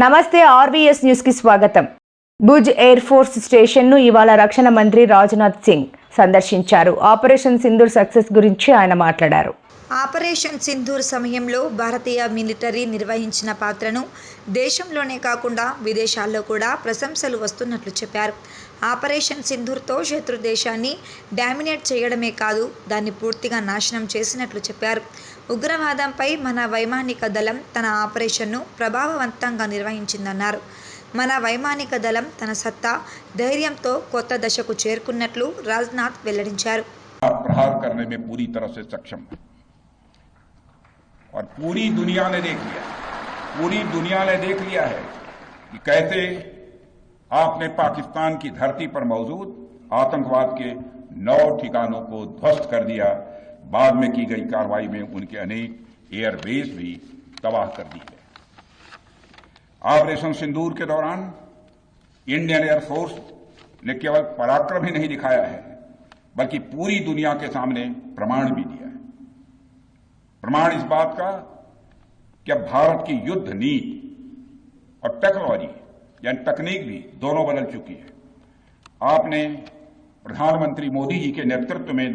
నమస్తే RVS news కి స్వాగతం. భుజ్ ఎయిర్ ఫోర్స్ స్టేషన్ ను ఇవాళ రక్షణ మంత్రి రాజ్నాథ్ సింగ్ సందర్శించారు. ఆపరేషన్ సింధూర్ సక్సెస్ గురించి ఆయన మాట్లాడారు. ఆపరేషన్ సింధూర్ సమయంలో భారతీయ మిలిటరీ నిర్వహించిన పాత్రను దేశంలోనే కాకుండా విదేశాల్లో కూడా ప్రశంసలు వస్తున్నట్లు చెప్పారు. ఆపరేషన్ సింధూర్తో శత్రు దేశాన్ని డామినేట్ చేయడమే కాదు, దాన్ని పూర్తిగా నాశనం చేసినట్లు చెప్పారు. ఉగ్రవాదంపై మన వైమానిక దళం తన ఆపరేషన్ను ప్రభావవంతంగా నిర్వహించిందన్నారు. మన వైమానిక దళం తన సత్తా, ధైర్యంతో కొత్త దశకు చేరుకున్నట్లు రాజ్నాథ్ వెల్లడించారు. प्रहार करने में पूरी तरह से सक्षम है और पूरी दुनिया ने देख लिया है कि कैसे आपने पाकिस्तान की धरती पर मौजूद आतंकवाद के 9 ठिकानों को ध्वस्त कर दिया. बाद में की गई कार्रवाई में उनके अनेक एयरबेस भी तबाह कर दी है. ऑपरेशन सिंदूर के दौरान इंडियन एयरफोर्स ने केवल पराक्रम ही नहीं दिखाया है, बल्कि पूरी दुनिया के सामने प्रमाण भी दिया है. प्रमाण इस बात का कि अब भारत की युद्ध नीति और टेक्नोलॉजी यानी तकनीक भी दोनों बदल चुकी है. आपने प्रधानमंत्री मोदी जी के नेतृत्व में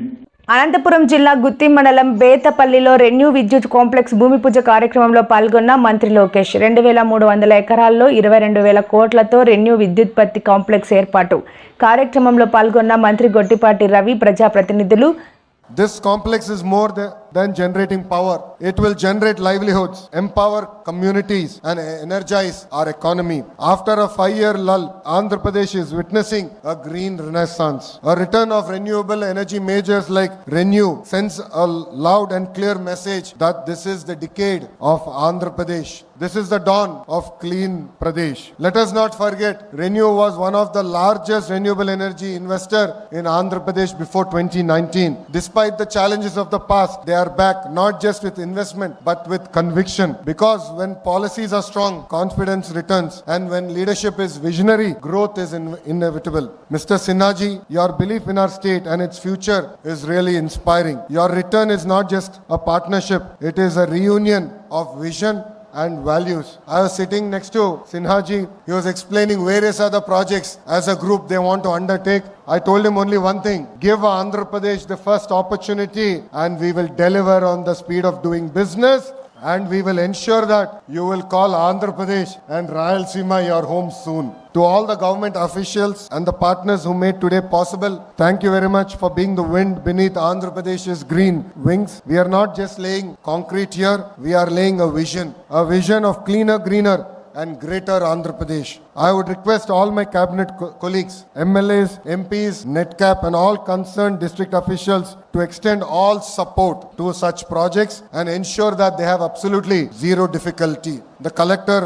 అనంతపురం జిల్లా గుత్తి మండలం బేతపల్లిలో రెన్యూ విద్యుత్ కాంప్లెక్స్ భూమి పూజ కార్యక్రమంలో పాల్గొన్న మంత్రి లోకేష్ 2300 ఎకరాల్లో 22,000 కోట్లతో రెన్యూ విద్యుత్పత్తి కాంప్లెక్స్ ఏర్పాటు కార్యక్రమంలో పాల్గొన్న మంత్రి గొట్టిపాటి రవి, ప్రజాప్రతినిధులు. This complex is more than generating power. It will generate livelihoods, empower communities and energize our economy. After a 5-year lull, Andhra Pradesh is witnessing a green renaissance. A return of renewable energy majors like ReNew sends a loud and clear message that this is the decade of Andhra Pradesh. This is the dawn of clean Pradesh. Let us not forget, ReNew was one of the largest renewable energy investor in Andhra Pradesh before 2019. Despite the challenges of the past, they are back not just with investment but with conviction. Because when policies are strong, confidence returns, and when leadership is visionary, growth is inevitable. Mr. Sinhaji, your belief in our state and its future is really inspiring. Your return is not just a partnership, it is a reunion of vision and values. I was sitting next to Sinhaji. He was explaining various other projects as a group they want to undertake. I told him only one thing: give Andhra Pradesh the first opportunity and we will deliver on the speed of doing business, and we will ensure that you will call Andhra Pradesh and Rayalaseema your home soon. To all the government officials and the partners who made today possible, thank you very much for being the wind beneath Andhra Pradesh's green wings. We are not just laying concrete here, we are laying a vision of cleaner, greener and greater Andhra Pradesh. I would request all my cabinet colleagues, MLAs, MPs, NETCAP and all concerned district officials to extend all support to such projects and ensure that they have absolutely zero difficulty. The collector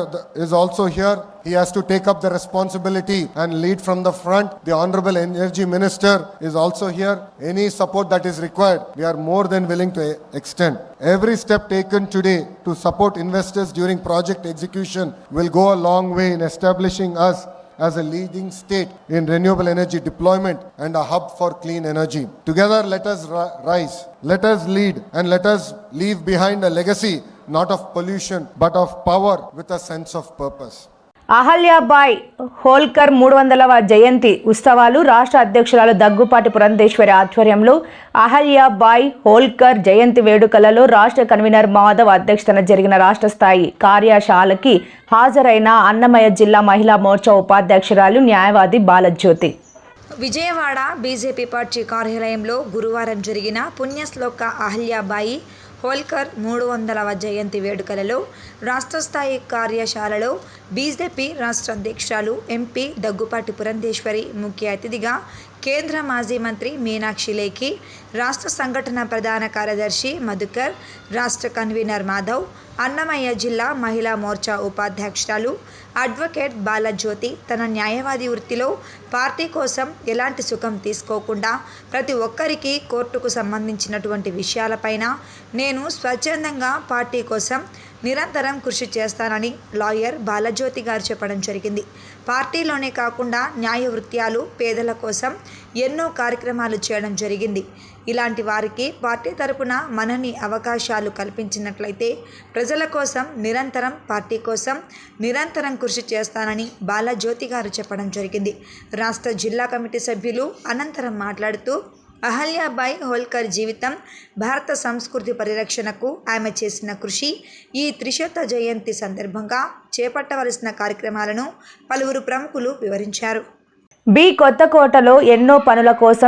is also here. He has to take up the responsibility and lead from the front. The Honorable Energy Minister is also here. Any support that is required, we are more than willing to extend. Every step taken today to support investors during project execution will go a long way in establishing us as a leading state in renewable energy deployment and a hub for clean energy. Together, let us rise, let us lead, and let us leave behind a legacy not of pollution but of power with a sense of purpose. Ahilyabai Holkar 300వ జయంతి ఉత్సవాలు రాష్ట్ర అధ్యక్షురాలు దగ్గుపాటి పురంధేశ్వరి ఆధ్వర్యంలో అహల్యాబాయ్ హోల్కర్ జయంతి వేడుకలలో రాష్ట్ర convener Madhav అధ్యక్షతన జరిగిన రాష్ట్ర స్థాయి కార్యశాలకి హాజరైన అన్నమయ్య జిల్లా మహిళా మోర్చా ఉపాధ్యక్షురాలు న్యాయవాది బాలజ్యోతి. విజయవాడ బీజేపీ పార్టీ కార్యాలయంలో గురువారం జరిగిన పుణ్యశ్లోక అహల్యాబాయి హోల్కర్ 300వ జయంతి వేడుకలలో రాష్ట్ర స్థాయి కార్యశాలలో బీజేపీ రాష్ట్ర అధ్యక్షురాలు ఎంపీ దగ్గుపాటి పురంధేశ్వరి ముఖ్య అతిథిగా, కేంద్ర మాజీ మంత్రి మీనాక్షి లేఖి, రాష్ట్ర సంఘటన ప్రధాన కార్యదర్శి మధుకర్, రాష్ట్ర కన్వీనర్ మాధవ్, అన్నమయ్య జిల్లా మహిళా మోర్చా ఉపాధ్యక్షురాలు అడ్వకేట్ బాలజ్యోతి తన న్యాయవాది వృత్తిలో పార్టీ కోసం ఎలాంటి సుఖం తీసుకోకుండా ప్రతి ఒక్కరికి కోర్టుకు సంబంధించినటువంటి విషయాలపైన నేను స్వచ్ఛందంగా పార్టీ కోసం నిరంతరం కృషి చేస్తానని లాయర్ బాలజ్యోతి గారు చెప్పడం జరిగింది. పార్టీలోనే కాకుండా న్యాయ వృత్యాలు పేదల కోసం ఎన్నో కార్యక్రమాలు చేయడం జరిగింది. ఇలాంటి వారికి పార్టీ తరపున మనని అవకాశాలు కల్పించినట్లయితే ప్రజల కోసం నిరంతరం పార్టీ కోసం నిరంతరం కృషి చేస్తానని బాలజ్యోతి గారు చెప్పడం జరిగింది. రాష్ట్ర జిల్లా కమిటీ సభ్యులు అనంతరం మాట్లాడుతూ అహల్యాబాయి హోల్కర్ జీవితం, భారత సంస్కృతి పరిరక్షణకు ఆమె చేసిన కృషి, ఈ త్రిశత జయంతి సందర్భంగా చేపట్టవలసిన కార్యక్రమాలను పలువురు ప్రముఖులు వివరించారు. కొత్తకోటలో ఎన్నో పనుల కోసం